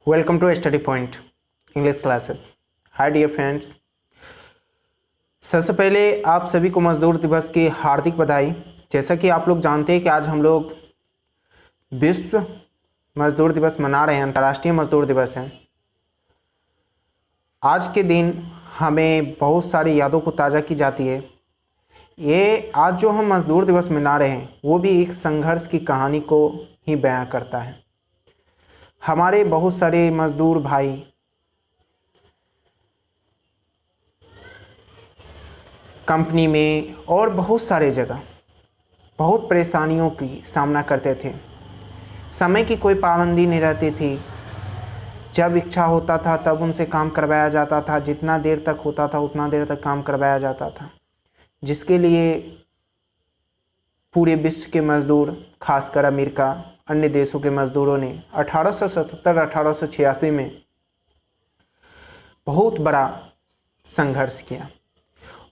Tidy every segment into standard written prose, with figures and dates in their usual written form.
Welcome to study point English classes. Hi dear friends, सबसे पहले आप सभी को मजदूर दिवस की हार्दिक बधाई। जैसा कि आप लोग जानते हैं कि आज हम लोग विश्व मजदूर दिवस मना रहे हैं, अंतर्राष्ट्रीय मजदूर दिवस है। आज के दिन हमें बहुत सारी यादों को ताज़ा की जाती है। ये आज जो हम मजदूर दिवस मना रहे हैं वो भी एक संघर्ष की कहानी को ही बयां करता है। हमारे बहुत सारे मजदूर भाई कंपनी में और बहुत सारे जगह बहुत परेशानियों की सामना करते थे। समय की कोई पाबंदी नहीं रहती थी। जब इच्छा होता था तब उनसे काम करवाया जाता था, जितना देर तक होता था उतना देर तक काम करवाया जाता था, जिसके लिए पूरे विश्व के मजदूर, खासकर अमेरिका, अन्य देशों के मजदूरों ने 1877-1886 में बहुत बड़ा संघर्ष किया।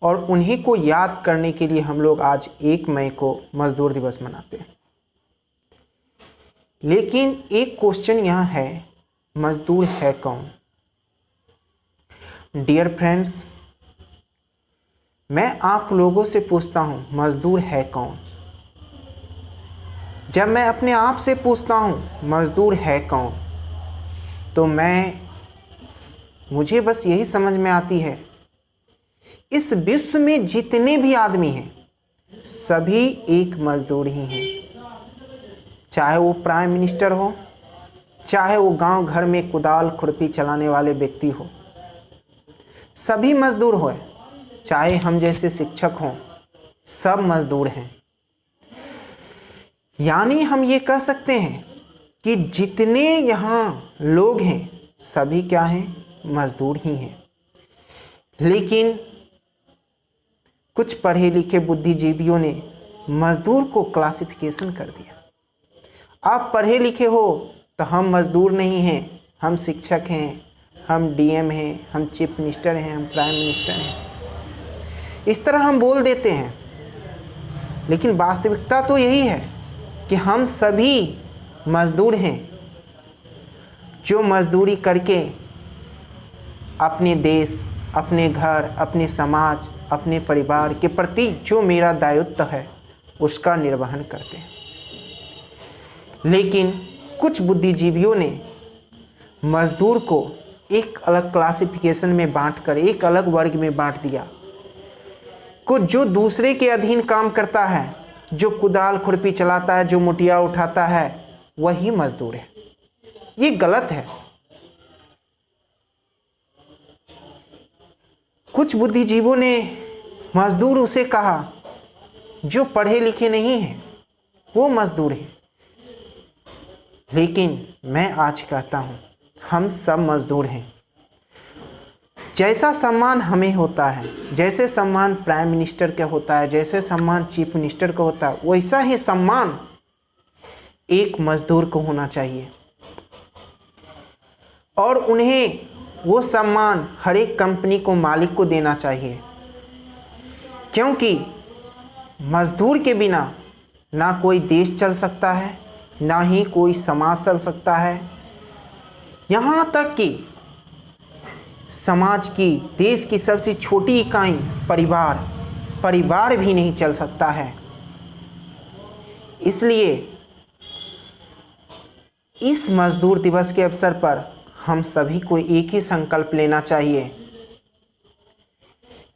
और उन्हीं को याद करने के लिए हम लोग आज 1 मई को मजदूर दिवस मनाते हैं। लेकिन एक क्वेश्चन यहाँ है, मजदूर है कौन? डियर फ्रेंड्स, मैं आप लोगों से पूछता हूँ, मजदूर है कौन? जब मैं अपने आप से पूछता हूँ मजदूर है कौन, तो मुझे बस यही समझ में आती है, इस विश्व में जितने भी आदमी हैं सभी एक मजदूर ही हैं। चाहे वो प्राइम मिनिस्टर हो, चाहे वो गांव घर में कुदाल खुरपी चलाने वाले व्यक्ति हो, सभी मजदूर हो। चाहे हम जैसे शिक्षक हों, सब मजदूर हैं। यानी हम ये कह सकते हैं कि जितने यहाँ लोग हैं सभी क्या हैं? मजदूर ही हैं। लेकिन कुछ पढ़े लिखे बुद्धिजीवियों ने मजदूर को क्लासिफिकेशन कर दिया। आप पढ़े लिखे हो तो हम मजदूर नहीं हैं, हम शिक्षक हैं, हम डीएम हैं, हम चीफ मिनिस्टर हैं, हम प्राइम मिनिस्टर हैं। इस तरह हम बोल देते हैं, लेकिन वास्तविकता तो यही है कि हम सभी मजदूर हैं, जो मजदूरी करके अपने देश, अपने घर, अपने समाज, अपने परिवार के प्रति जो मेरा दायित्व है उसका निर्वहन करते हैं। लेकिन कुछ बुद्धिजीवियों ने मजदूर को एक अलग क्लासिफिकेशन में बांटकर एक अलग वर्ग में बांट दिया। को जो दूसरे के अधीन काम करता है, जो कुदाल खुरपी चलाता है, जो मुठिया उठाता है, वही मजदूर है। ये गलत है। कुछ बुद्धिजीवों ने मजदूर उसे कहा जो पढ़े लिखे नहीं हैं, वो मजदूर है। लेकिन मैं आज कहता हूँ हम सब मजदूर हैं। जैसा सम्मान हमें होता है, जैसे सम्मान प्राइम मिनिस्टर का होता है, जैसे सम्मान चीफ मिनिस्टर का होता है, वैसा ही सम्मान एक मजदूर को होना चाहिए। और उन्हें वो सम्मान हर एक कंपनी को, मालिक को देना चाहिए। क्योंकि मजदूर के बिना ना कोई देश चल सकता है, ना ही कोई समाज चल सकता है। यहाँ तक कि समाज की, देश की सबसे छोटी इकाई परिवार भी नहीं चल सकता है। इसलिए इस मजदूर दिवस के अवसर पर हम सभी को एक ही संकल्प लेना चाहिए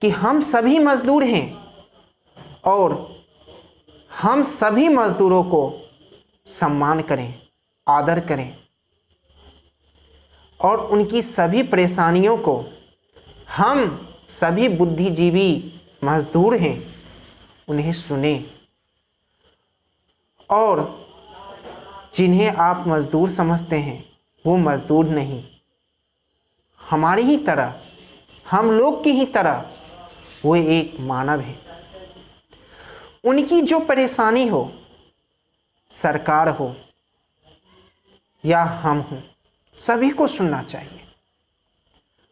कि हम सभी मजदूर हैं और हम सभी मजदूरों को सम्मान करें, आदर करें और उनकी सभी परेशानियों को, हम सभी बुद्धिजीवी मजदूर हैं, उन्हें सुने। और जिन्हें आप मजदूर समझते हैं वो मजदूर नहीं, हमारी ही तरह, हम लोग की ही तरह वो एक मानव है। उनकी जो परेशानी हो, सरकार हो या हम हों, सभी को सुनना चाहिए,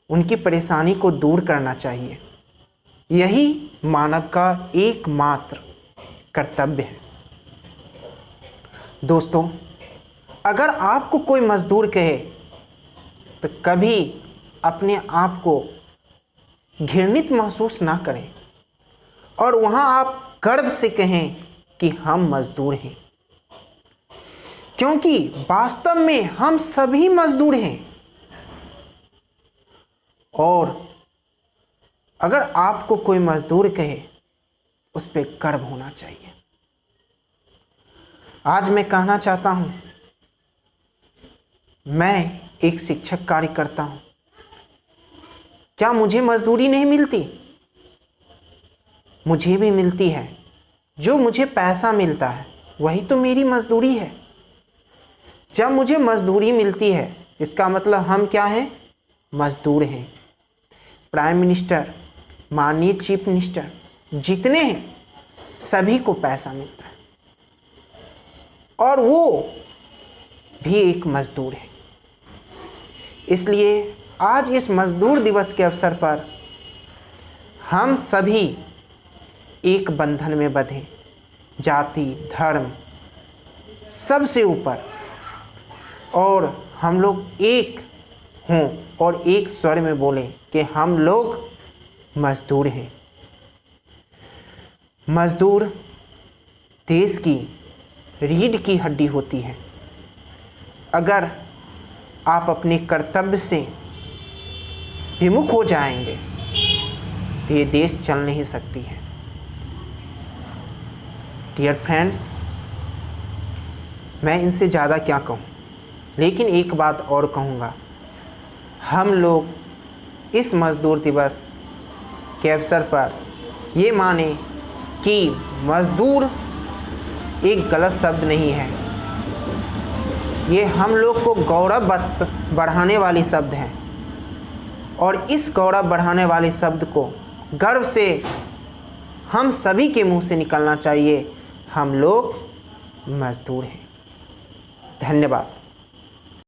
उनकी परेशानी को दूर करना चाहिए। यही मानव का एकमात्र कर्तव्य है। दोस्तों, अगर आपको कोई मजदूर कहे तो कभी अपने आप को घृणित महसूस ना करें और वहाँ आप गर्व से कहें कि हम मजदूर हैं, क्योंकि वास्तव में हम सभी मजदूर हैं। और अगर आपको कोई मजदूर कहे, उस पर गर्व होना चाहिए। आज मैं कहना चाहता हूँ, मैं एक शिक्षक कार्य करता हूँ। क्या मुझे मजदूरी नहीं मिलती? मुझे भी मिलती है। जो मुझे पैसा मिलता है वही तो मेरी मजदूरी है। जब मुझे मजदूरी मिलती है, इसका मतलब हम क्या हैं? मजदूर हैं। प्राइम मिनिस्टर, माननीय चीफ मिनिस्टर जितने हैं, सभी को पैसा मिलता है और वो भी एक मजदूर है। इसलिए आज इस मजदूर दिवस के अवसर पर हम सभी एक बंधन में बंधे, जाति धर्म सबसे ऊपर, और हम लोग एक हों और एक स्वर में बोलें कि हम लोग मजदूर हैं। मजदूर देश की रीढ़ की हड्डी होती है। अगर आप अपने कर्तव्य से विमुख हो जाएंगे तो ये देश चल नहीं सकती है। डियर फ्रेंड्स, मैं इनसे ज़्यादा क्या कहूँ, लेकिन एक बात और कहूँगा। हम लोग इस मज़दूर दिवस के अवसर पर ये माने कि मज़दूर एक गलत शब्द नहीं है, ये हम लोग को गौरव बढ़ाने वाली शब्द है। और इस गौरव बढ़ाने वाले शब्द को गर्व से हम सभी के मुंह से निकलना चाहिए, हम लोग मजदूर हैं। धन्यवाद।